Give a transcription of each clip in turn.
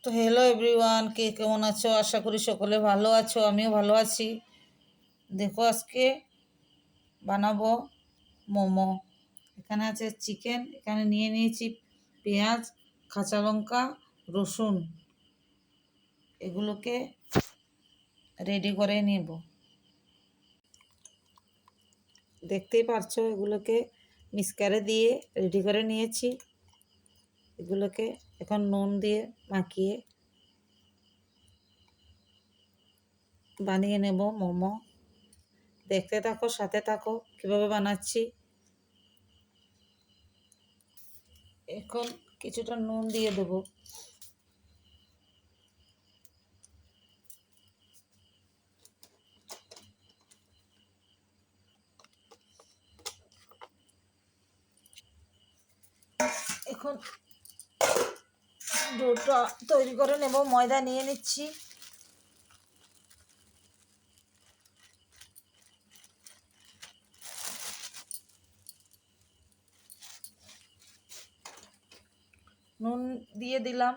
তো hello everyone, কে কেমন আছো? আশা করি সকলে ভালো আছো, আমিও ভালো আছি। দেখো আজকে বানাবো মোমো। এখানে আছে চিকেন, এখানে নিয়ে নিয়েছি পেঁয়াজ, কাঁচা লঙ্কা, রসুন। এগুলোকে রেডি করে নেব। দেখতেই পারছো এগুলোকে মিক্সারে দিয়ে রেডি করে নিয়েছি। এগুলোকে এখন নুন দিয়ে মাখিয়ে বানিয়ে নেব মোমো। দেখতে থাকো, সাথে থাকো কীভাবে বানাচ্ছি। এখন কিছুটা নুন দিয়ে দেবো। এখন ডোটা তৈরি করে নেব। ময়দা নিয়ে নিচ্ছি। নুন দিয়ে দিলাম।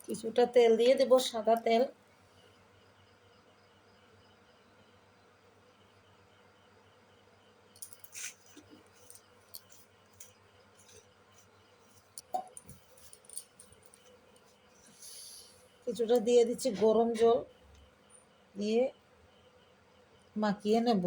কিছুটা তেল দিয়ে দেব, সাদা তেল। কিছুটা দিয়ে দিচ্ছি গরম জল, দিয়ে মাখিয়ে নেব।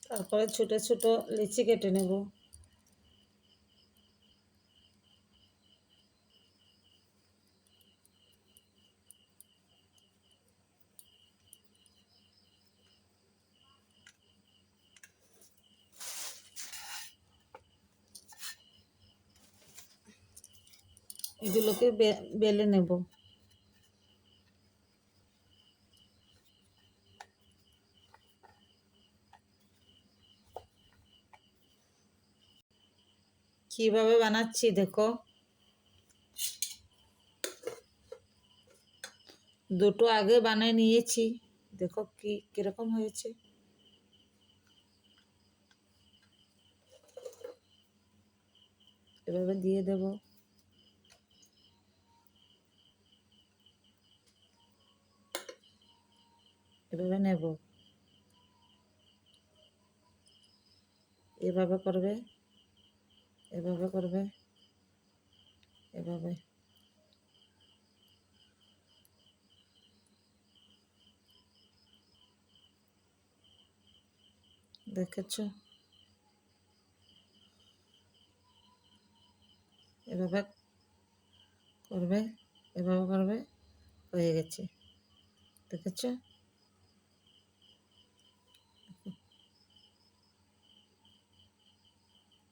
তারপরে ছোট ছোট লিচি কেটে নেব। এগুলোকে বেলে নেব। কিভাবে বানাচ্ছি দেখো। দুটো আগে বানিয়ে নিয়েছি, দেখো কিরকম হয়েছে। এভাবে দিয়ে দেব। এভাবে নেব। এভাবে করবে, এভাবে করবে, এভাবে। দেখেছো? এভাবে করবে, এভাবে করবে, হয়ে গেছে। দেখেছো?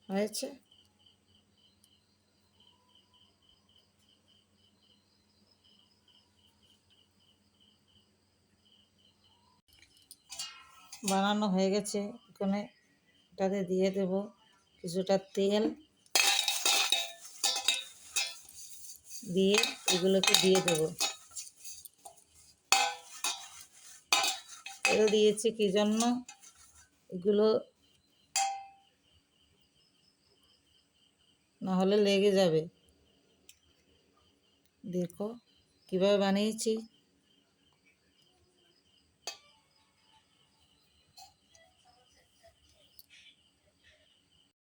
হয়েছে। বানানো হয়ে গেছে। এখানে এটাতে দিয়ে দেব কিছুটা তেল, দিয়ে এগুলোকে দিয়ে দেব। তেল দিয়েছি কি জন্য? এগুলো না হলে লেগে যাবে। দেখো কিভাবে বানিয়েছি।